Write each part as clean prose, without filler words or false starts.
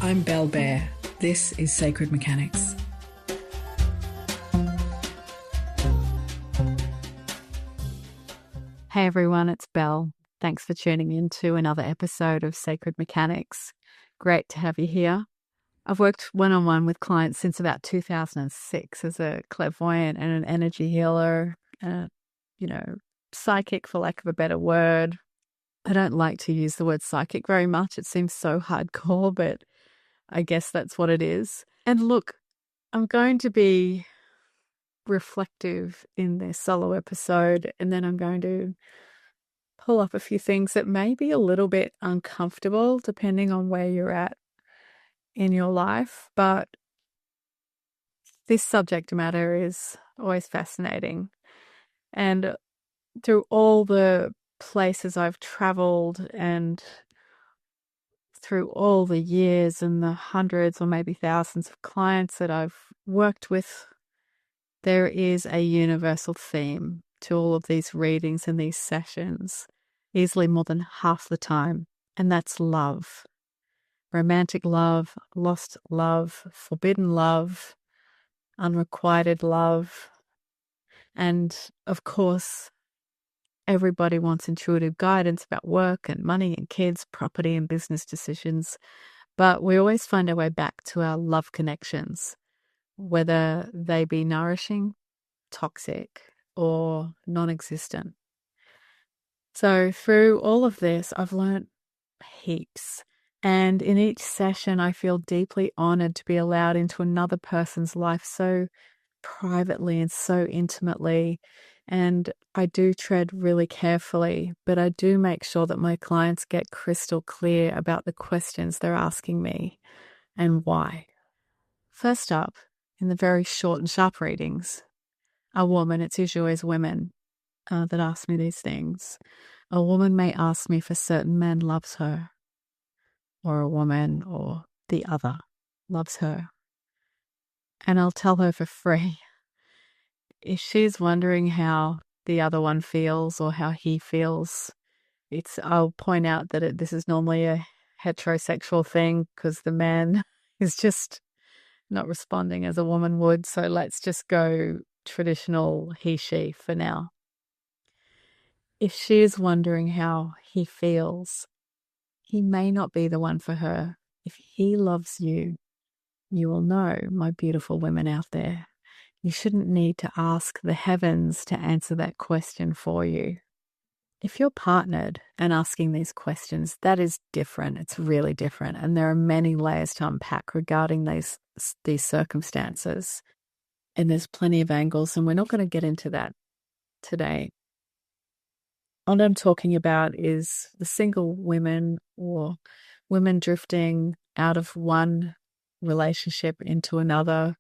I'm Belle Bear. This is Sacred Mechanics. Hey everyone, it's Belle. Thanks for tuning in to another episode of Sacred Mechanics. Great to have you here. I've worked one-on-one with clients since about 2006 as a clairvoyant and an energy healer, psychic for lack of a better word. I don't like to use the word psychic very much. It seems so hardcore, but I guess that's what it is. And look, I'm going to be reflective in this solo episode, and then I'm going to pull up a few things that may be a little bit uncomfortable depending on where you're at in your life. But this subject matter is always fascinating. And through all the places I've traveled and through all the years and the hundreds or maybe thousands of clients that I've worked with, there is a universal theme to all of these readings and these sessions, easily more than half the time, and that's love. Romantic love, lost love, forbidden love, unrequited love. And of course, everybody wants intuitive guidance about work and money and kids, property and business decisions. But we always find our way back to our love connections, whether they be nourishing, toxic, or non-existent. So through all of this, I've learned heaps. And in each session, I feel deeply honored to be allowed into another person's life so privately and so intimately. And I do tread really carefully, but I do make sure that my clients get crystal clear about the questions they're asking me and why. First up, in the very short and sharp readings, a woman, it's usually always women that ask me these things. A woman may ask me if a certain man loves her, or a woman or the other loves her. And I'll tell her for free. If she's wondering how the other one feels or how he feels, I'll point out that this is normally a heterosexual thing because the man is just not responding as a woman would. So let's just go traditional he, she for now. If she is wondering how he feels, he may not be the one for her. If he loves you, you will know, my beautiful women out there. You shouldn't need to ask the heavens to answer that question for you. If you're partnered and asking these questions, that is different. It's really different. And there are many layers to unpack regarding these circumstances. And there's plenty of angles, and we're not going to get into that today. What I'm talking about is the single women or women drifting out of one relationship into another.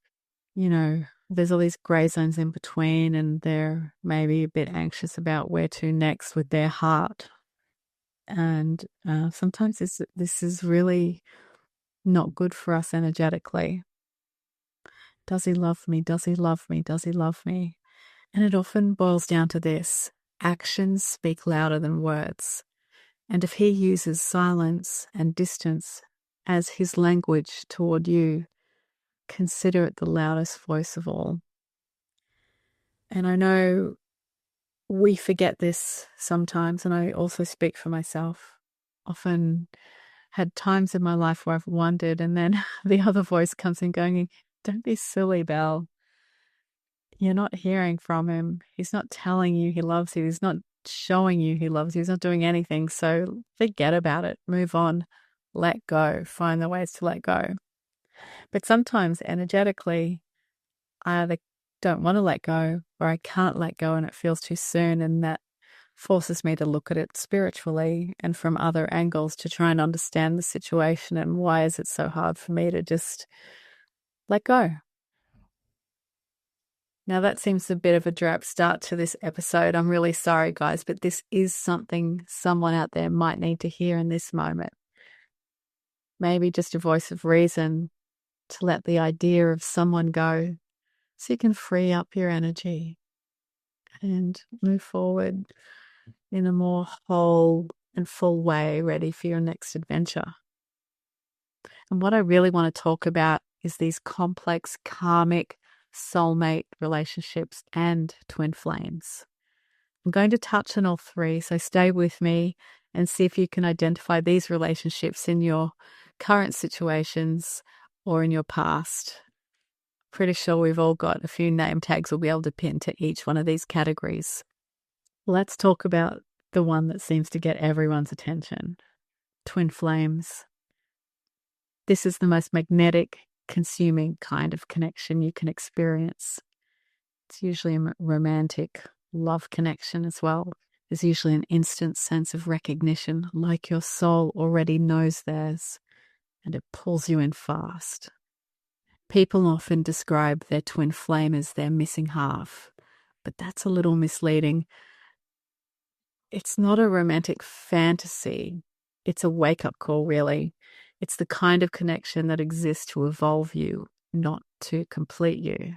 You know, there's all these gray zones in between, and they're maybe a bit anxious about where to next with their heart. And sometimes this is really not good for us energetically. Does he love me? Does he love me? Does he love me? And it often boils down to this. Actions speak louder than words. And if he uses silence and distance as his language toward you, consider it the loudest voice of all. And I know we forget this sometimes, and I also speak for myself. Often had times in my life where I've wondered, and then the other voice comes in going, don't be silly, Belle. You're not hearing from him. He's not telling you he loves you. He's not showing you he loves you. He's not doing anything. So forget about it. Move on. Let go. Find the ways to let go. But sometimes energetically, I either don't want to let go or I can't let go and it feels too soon. And that forces me to look at it spiritually and from other angles to try and understand the situation and why is it so hard for me to just let go. Now that seems a bit of a drab start to this episode. I'm really sorry, guys, but this is something someone out there might need to hear in this moment. Maybe just a voice of reason to let the idea of someone go so you can free up your energy and move forward in a more whole and full way, ready for your next adventure. And what I really want to talk about is these complex karmic soulmate relationships and twin flames. I'm going to touch on all three, so stay with me and see if you can identify these relationships in your current situations or in your past. Pretty sure we've all got a few name tags we'll be able to pin to each one of these categories. Let's talk about the one that seems to get everyone's attention, twin flames. This is the most magnetic, consuming kind of connection you can experience. It's usually a romantic love connection as well. There's usually an instant sense of recognition, like your soul already knows theirs, and it pulls you in fast. People often describe their twin flame as their missing half, but that's a little misleading. It's not a romantic fantasy. It's a wake-up call, really. It's the kind of connection that exists to evolve you, not to complete you.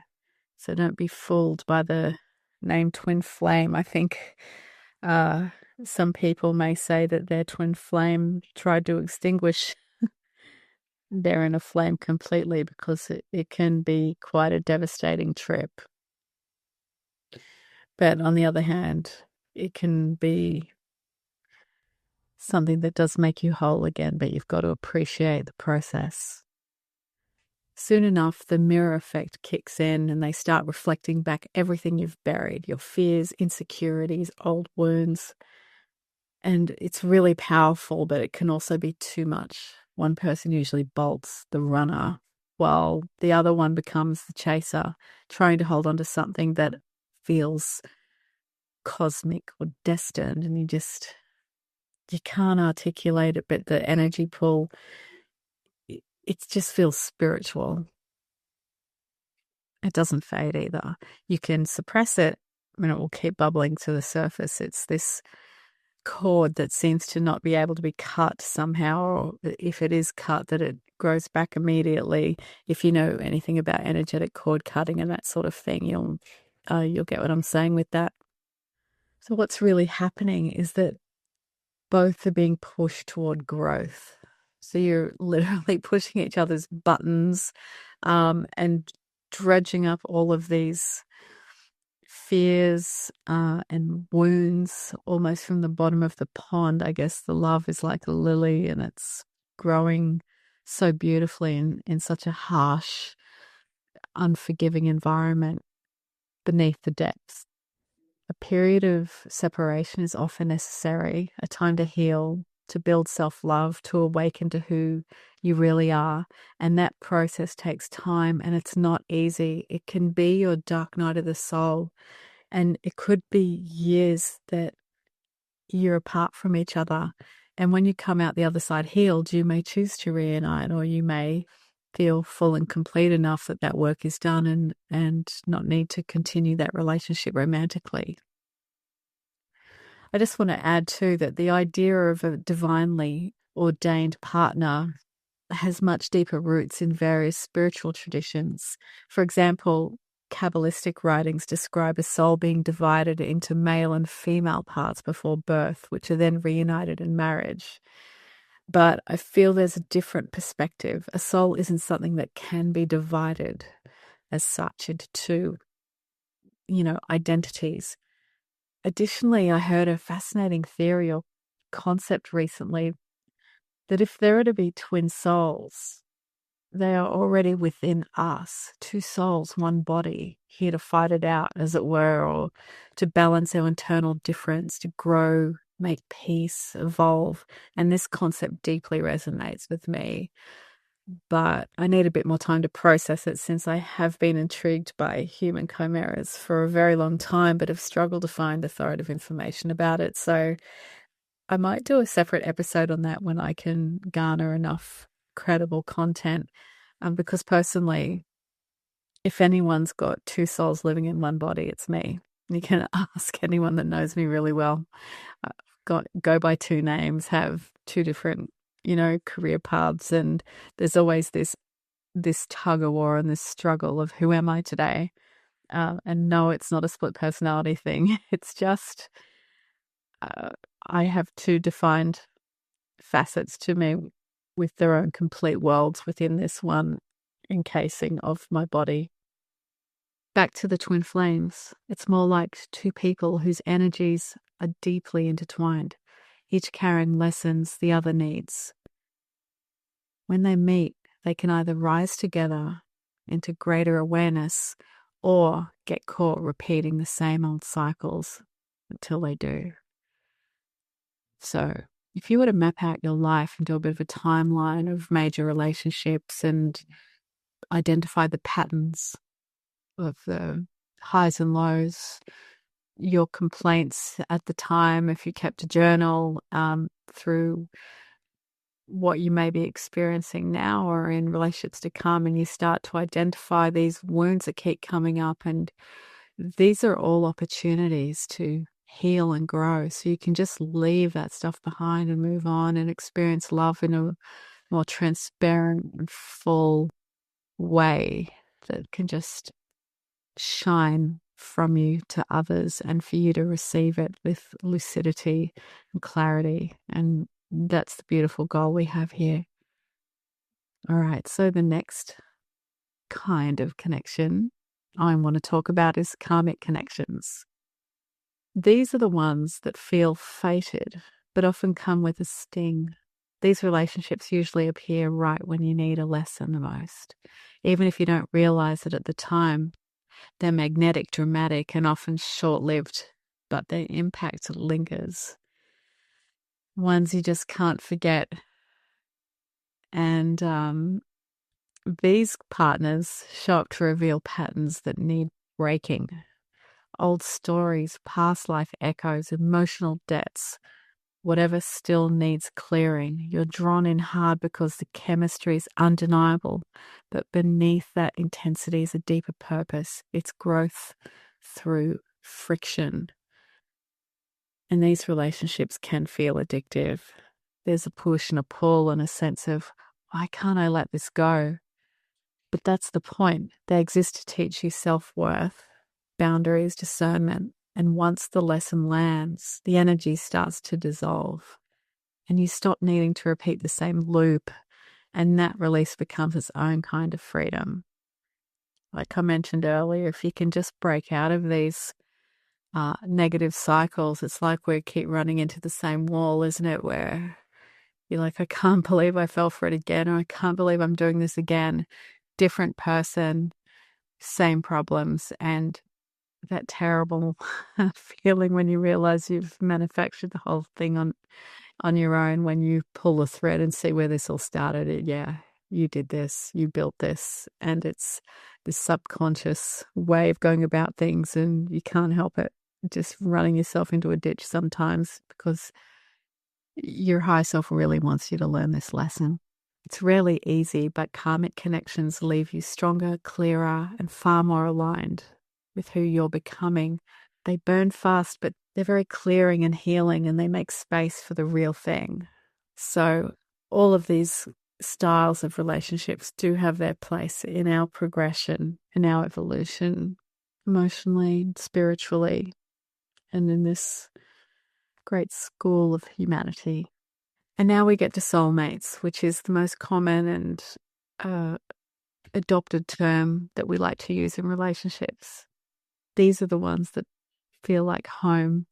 So don't be fooled by the name twin flame. I think some people may say that their twin flame tried to extinguish their inner flame completely because it can be quite a devastating trip. But on the other hand, it can be something that does make you whole again, but you've got to appreciate the process. Soon enough, the mirror effect kicks in and they start reflecting back everything you've buried, your fears, insecurities, old wounds. And it's really powerful, but it can also be too much. One person usually bolts, the runner, while the other one becomes the chaser, trying to hold on to something that feels cosmic or destined, and you can't articulate it, but the energy pull, it just feels spiritual. It doesn't fade either. You can suppress it, and it will keep bubbling to the surface. It's this cord that seems to not be able to be cut somehow, or if it is cut, that it grows back immediately. If you know anything about energetic cord cutting and that sort of thing, you'll get what I'm saying with that. So what's really happening is that both are being pushed toward growth. So you're literally pushing each other's buttons and dredging up all of these fears and wounds almost from the bottom of the pond. I guess the love is like a lily and it's growing so beautifully in such a harsh, unforgiving environment beneath the depths. A period of separation is often necessary, a time to heal, to build self-love, to awaken to who you really are. And that process takes time and it's not easy. It can be your dark night of the soul. And it could be years that you're apart from each other. And when you come out the other side healed, you may choose to reunite, or you may feel full and complete enough that that work is done and not need to continue that relationship romantically. I just want to add too that the idea of a divinely ordained partner has much deeper roots in various spiritual traditions. For example, Kabbalistic writings describe a soul being divided into male and female parts before birth, which are then reunited in marriage. But I feel there's a different perspective. A soul isn't something that can be divided as such into two, identities. Additionally, I heard a fascinating theory or concept recently that if there are to be twin souls, they are already within us, two souls, one body, here to fight it out, as it were, or to balance our internal difference, to grow, make peace, evolve. And this concept deeply resonates with me. But I need a bit more time to process it, since I have been intrigued by human chimeras for a very long time, but have struggled to find authoritative information about it. So I might do a separate episode on that when I can garner enough credible content. Because personally, if anyone's got two souls living in one body, it's me. You can ask anyone that knows me really well. Go by two names, have two different, career paths, and there's always this tug of war and this struggle of who am I today? And no, it's not a split personality thing. It's just I have two defined facets to me, with their own complete worlds within this one encasing of my body. Back to the twin flames. It's more like two people whose energies are deeply intertwined, each carrying lessons the other needs. When they meet, they can either rise together into greater awareness or get caught repeating the same old cycles until they do. So, if you were to map out your life and do a bit of a timeline of major relationships and identify the patterns of the highs and lows, your complaints at the time, if you kept a journal, through what you may be experiencing now or in relationships to come, and you start to identify these wounds that keep coming up, and these are all opportunities to heal and grow. So you can just leave that stuff behind and move on and experience love in a more transparent and full way that can just shine from you to others and for you to receive it with lucidity and clarity. And that's the beautiful goal we have here. All right, so the next kind of connection I want to talk about is karmic connections. These are the ones that feel fated, but often come with a sting. These relationships usually appear right when you need a lesson the most. Even if you don't realize it at the time, they're magnetic, dramatic, and often short-lived, but their impact lingers. Ones you just can't forget. And these partners show up to reveal patterns that need breaking. Old stories, past life echoes, emotional debts, whatever still needs clearing. You're drawn in hard because the chemistry is undeniable, but beneath that intensity is a deeper purpose. It's growth through friction. And these relationships can feel addictive. There's a push and a pull and a sense of, why can't I let this go? But that's the point. They exist to teach you self-worth, boundaries, discernment. And once the lesson lands, the energy starts to dissolve and you stop needing to repeat the same loop, and that release becomes its own kind of freedom. Like I mentioned earlier, if you can just break out of these negative cycles, it's like we keep running into the same wall, isn't it? Where you're like, I can't believe I fell for it again, or I can't believe I'm doing this again. Different person, same problems, and that terrible feeling when you realize you've manufactured the whole thing on your own, when you pull the thread and see where this all started. Yeah, you did this, you built this, and it's this subconscious way of going about things, and you can't help it. Just running yourself into a ditch sometimes because your higher self really wants you to learn this lesson. It's rarely easy, but karmic connections leave you stronger, clearer, and far more aligned with who you're becoming. They burn fast, but they're very clearing and healing, and they make space for the real thing. So all of these styles of relationships do have their place in our progression, in our evolution, emotionally, spiritually, and in this great school of humanity. And now we get to soulmates, which is the most common and adopted term that we like to use in relationships. These are the ones that feel like home.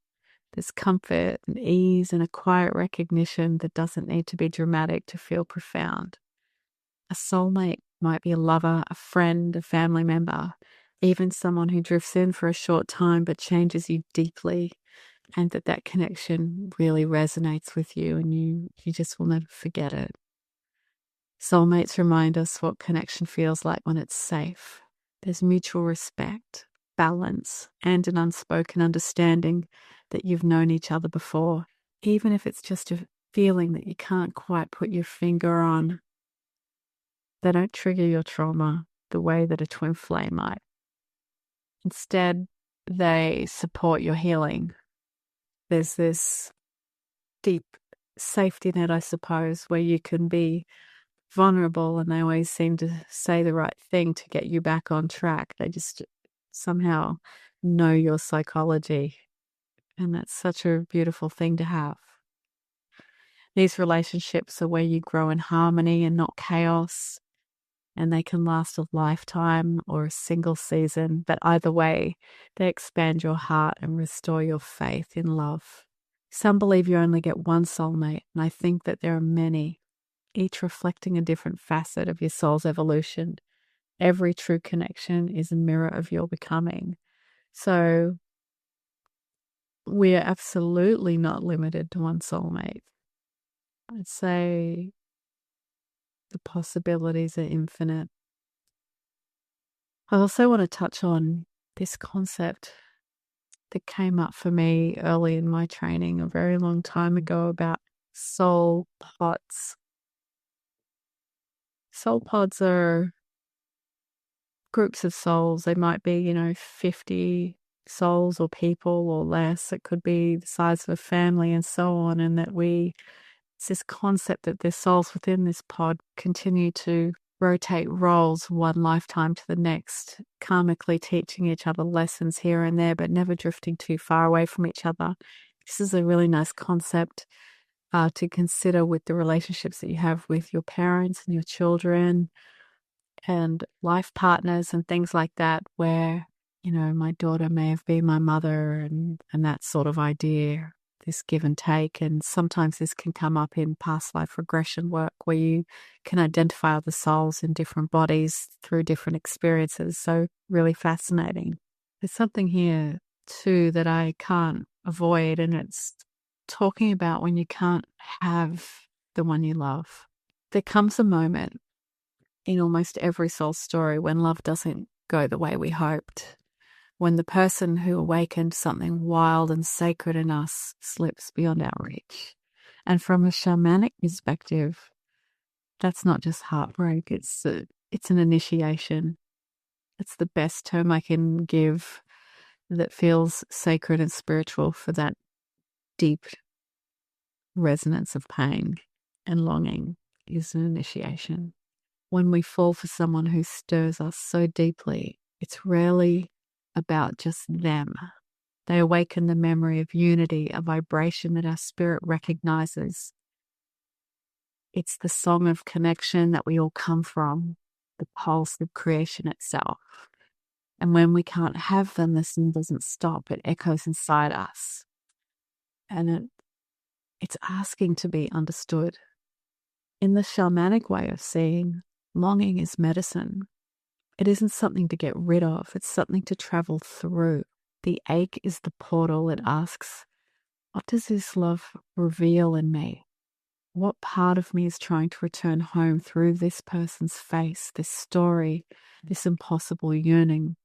There's comfort and ease and a quiet recognition that doesn't need to be dramatic to feel profound. A soulmate might be a lover, a friend, a family member, even someone who drifts in for a short time but changes you deeply, and that connection really resonates with you and you just will never forget it. Soulmates remind us what connection feels like when it's safe. There's mutual respect, balance, and an unspoken understanding that you've known each other before, even if it's just a feeling that you can't quite put your finger on. They don't trigger your trauma the way that a twin flame might. Instead, they support your healing. There's this deep safety net, I suppose, where you can be vulnerable, and they always seem to say the right thing to get you back on track. They just somehow know your psychology, and that's such a beautiful thing to have. These relationships are where you grow in harmony and not chaos, and they can last a lifetime or a single season. But either way, they expand your heart and restore your faith in love. Some believe you only get one soulmate, and I think that there are many, each reflecting a different facet of your soul's evolution. Every true connection is a mirror of your becoming. So we are absolutely not limited to one soulmate. I'd say the possibilities are infinite. I also want to touch on this concept that came up for me early in my training a very long time ago about soul pods. Soul pods are groups of souls. They might be, 50 souls or people or less. It could be the size of a family and so on. And that it's this concept that there's souls within this pod continue to rotate roles one lifetime to the next, karmically teaching each other lessons here and there, but never drifting too far away from each other. This is a really nice concept to consider with the relationships that you have with your parents and your children and life partners and things like that, where, my daughter may have been my mother and that sort of idea, this give and take. And sometimes this can come up in past life regression work where you can identify other souls in different bodies through different experiences. So really fascinating. There's something here too that I can't avoid, and it's talking about when you can't have the one you love. There comes a moment in almost every soul story when love doesn't go the way we hoped, when the person who awakened something wild and sacred in us slips beyond our reach. And from a shamanic perspective, that's not just heartbreak, it's an initiation. It's the best term I can give that feels sacred and spiritual for that deep resonance of pain and longing is an initiation. When we fall for someone who stirs us so deeply, it's rarely about just them. They awaken the memory of unity, a vibration that our spirit recognizes. It's the song of connection that we all come from, the pulse of creation itself. And when we can't have them, the sin doesn't stop. It echoes inside us. And it's asking to be understood. In the shamanic way of seeing, longing is medicine. It isn't something to get rid of. It's something to travel through. The ache is the portal. It asks, what does this love reveal in me? What part of me is trying to return home through this person's face, this story, this impossible yearning?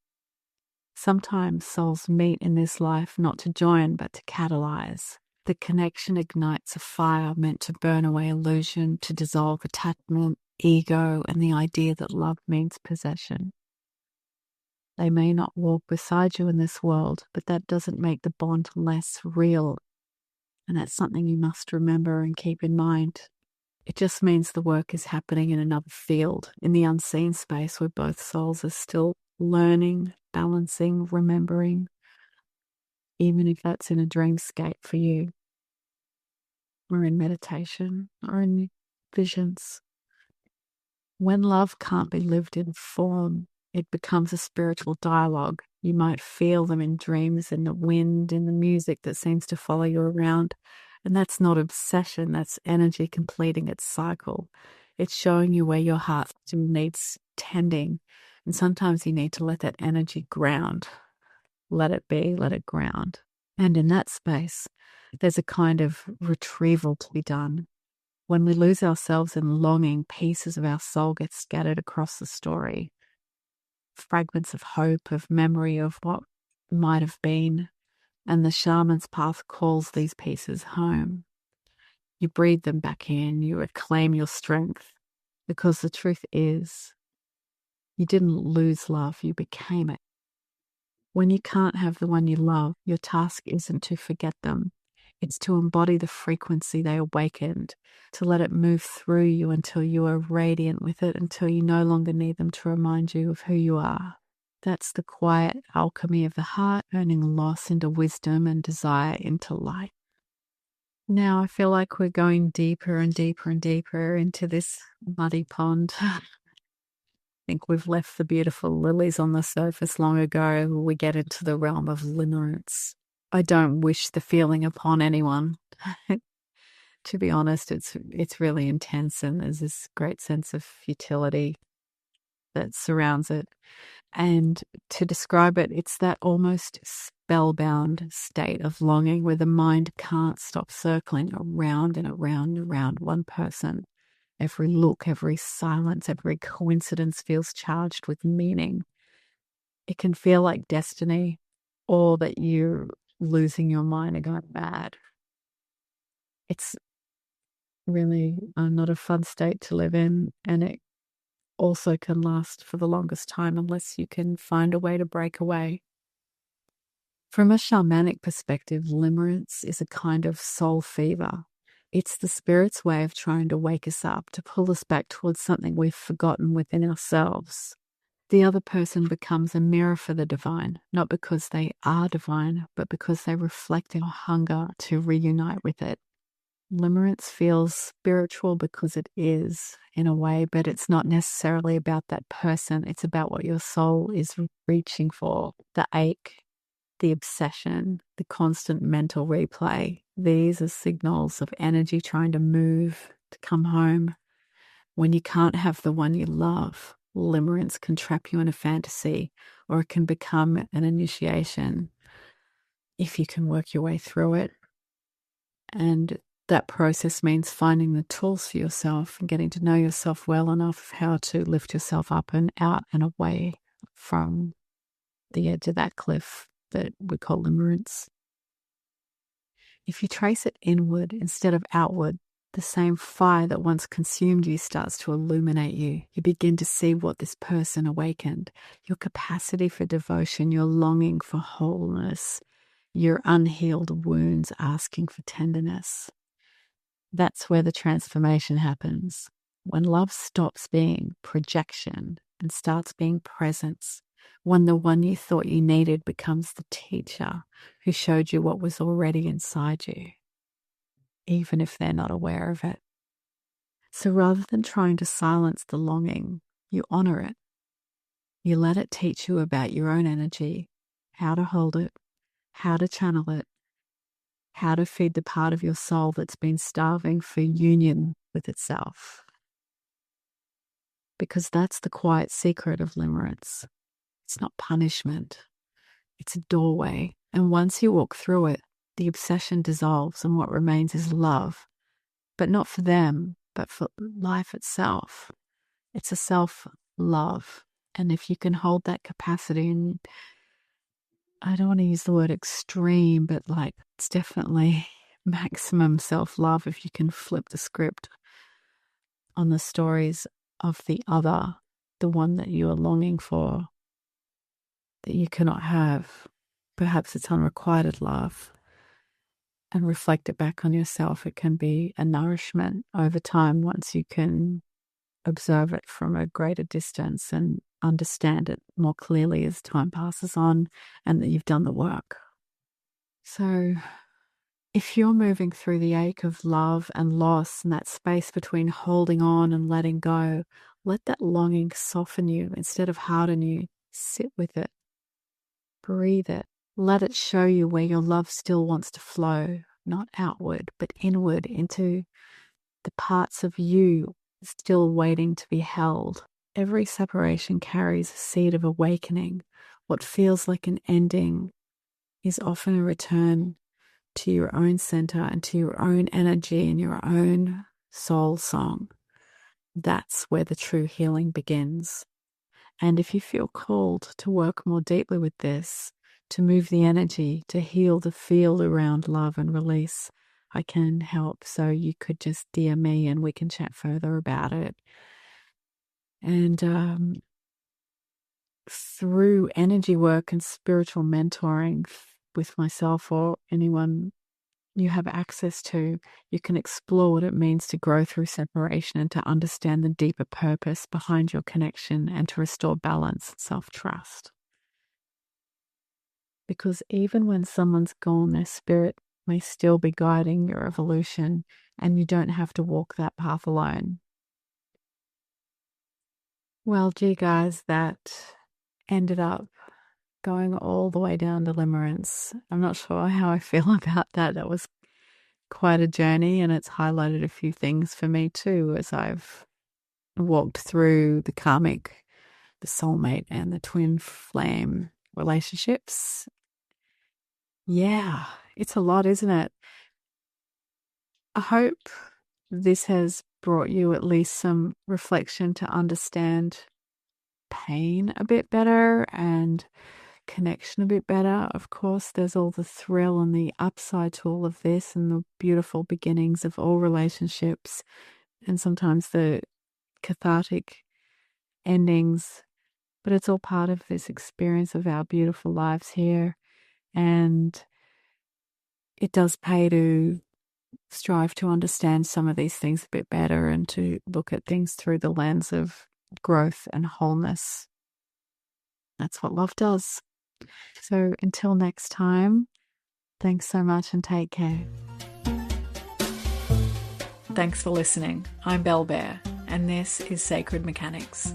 Sometimes souls meet in this life not to join, but to catalyze. The connection ignites a fire meant to burn away illusion, to dissolve attachment, ego, and the idea that love means possession. They may not walk beside you in this world, but that doesn't make the bond less real. And that's something you must remember and keep in mind. It just means the work is happening in another field, in the unseen space where both souls are still learning, balancing, remembering, even if that's in a dreamscape for you, or in meditation, or in visions. When love can't be lived in form, it becomes a spiritual dialogue. You might feel them in dreams, in the wind, in the music that seems to follow you around. And that's not obsession, that's energy completing its cycle. It's showing you where your heart needs tending. And sometimes you need to let that energy ground. Let it be, let it ground. And in that space, there's a kind of retrieval to be done. When we lose ourselves in longing, pieces of our soul get scattered across the story. Fragments of hope, of memory, of what might have been. And the shaman's path calls these pieces home. You breathe them back in, you reclaim your strength. Because the truth is, you didn't lose love, you became it. When you can't have the one you love, your task isn't to forget them. It's to embody the frequency they awakened, to let it move through you until you are radiant with it, until you no longer need them to remind you of who you are. That's the quiet alchemy of the heart, turning loss into wisdom and desire into light. Now I feel like we're going deeper and deeper and deeper into this muddy pond. I think we've left the beautiful lilies on the surface long ago. We get into the realm of limerance. I don't wish the feeling upon anyone. To be honest, it's really intense, and there's this great sense of futility that surrounds it. And to describe it, it's that almost spellbound state of longing where the mind can't stop circling around and around and around one person. Every look, every silence, every coincidence feels charged with meaning. It can feel like destiny, or that you're losing your mind and going mad. It's really not a fun state to live in, and it also can last for the longest time unless you can find a way to break away. From a shamanic perspective, limerance is a kind of soul fever. It's the spirit's way of trying to wake us up, to pull us back towards something we've forgotten within ourselves. The other person becomes a mirror for the divine, not because they are divine, but because they reflect our hunger to reunite with it. Limerance feels spiritual because it is, in a way, but it's not necessarily about that person. It's about what your soul is reaching for. The ache, the obsession, the constant mental replay. These are signals of energy trying to move, to come home. When you can't have the one you love, limerance can trap you in a fantasy, or it can become an initiation if you can work your way through it. And that process means finding the tools for yourself and getting to know yourself well enough how to lift yourself up and out and away from the edge of that cliff that we call limerance. If you trace it inward instead of outward, the same fire that once consumed you starts to illuminate you. You begin to see what this person awakened, your capacity for devotion, your longing for wholeness, your unhealed wounds asking for tenderness. That's where the transformation happens. When love stops being projection and starts being presence. When the one you thought you needed becomes the teacher who showed you what was already inside you, even if they're not aware of it. So rather than trying to silence the longing, you honor it. You let it teach you about your own energy, how to hold it, how to channel it, how to feed the part of your soul that's been starving for union with itself. Because that's the quiet secret of limerance. It's not punishment. It's a doorway. And once you walk through it, the obsession dissolves and what remains is love. But not for them, but for life itself. It's a self-love. And if you can hold that capacity, and I don't want to use the word extreme, but like it's definitely maximum self-love if you can flip the script on the stories of the other, the one that you are longing for, that you cannot have. Perhaps it's unrequited love, and reflect it back on yourself. It can be a nourishment over time once you can observe it from a greater distance and understand it more clearly as time passes on and that you've done the work. So if you're moving through the ache of love and loss and that space between holding on and letting go, let that longing soften you instead of harden you. Sit with it. Breathe it. Let it show you where your love still wants to flow, not outward, but inward into the parts of you still waiting to be held. Every separation carries a seed of awakening. What feels like an ending is often a return to your own center and to your own energy and your own soul song. That's where the true healing begins. And if you feel called to work more deeply with this, to move the energy, to heal the field around love and release, I can help. So you could just DM me and we can chat further about it. And through energy work and spiritual mentoring with myself or anyone you have access to, you can explore what it means to grow through separation and to understand the deeper purpose behind your connection and to restore balance and self-trust. Because even when someone's gone, their spirit may still be guiding your evolution, and you don't have to walk that path alone. Well, gee, guys, that ended up going all the way down to Limerance. I'm not sure how I feel about that. That was quite a journey, and it's highlighted a few things for me too as I've walked through the karmic, the soulmate, and the twin flame relationships. Yeah, it's a lot, isn't it? I hope this has brought you at least some reflection to understand pain a bit better and connection a bit better. Of course, there's all the thrill and the upside to all of this and the beautiful beginnings of all relationships, and sometimes the cathartic endings. But it's all part of this experience of our beautiful lives here. And it does pay to strive to understand some of these things a bit better and to look at things through the lens of growth and wholeness. That's what love does. So until next time, thanks so much and take care. Thanks for listening. I'm Belle Bear, and this is Sacred Mechanics.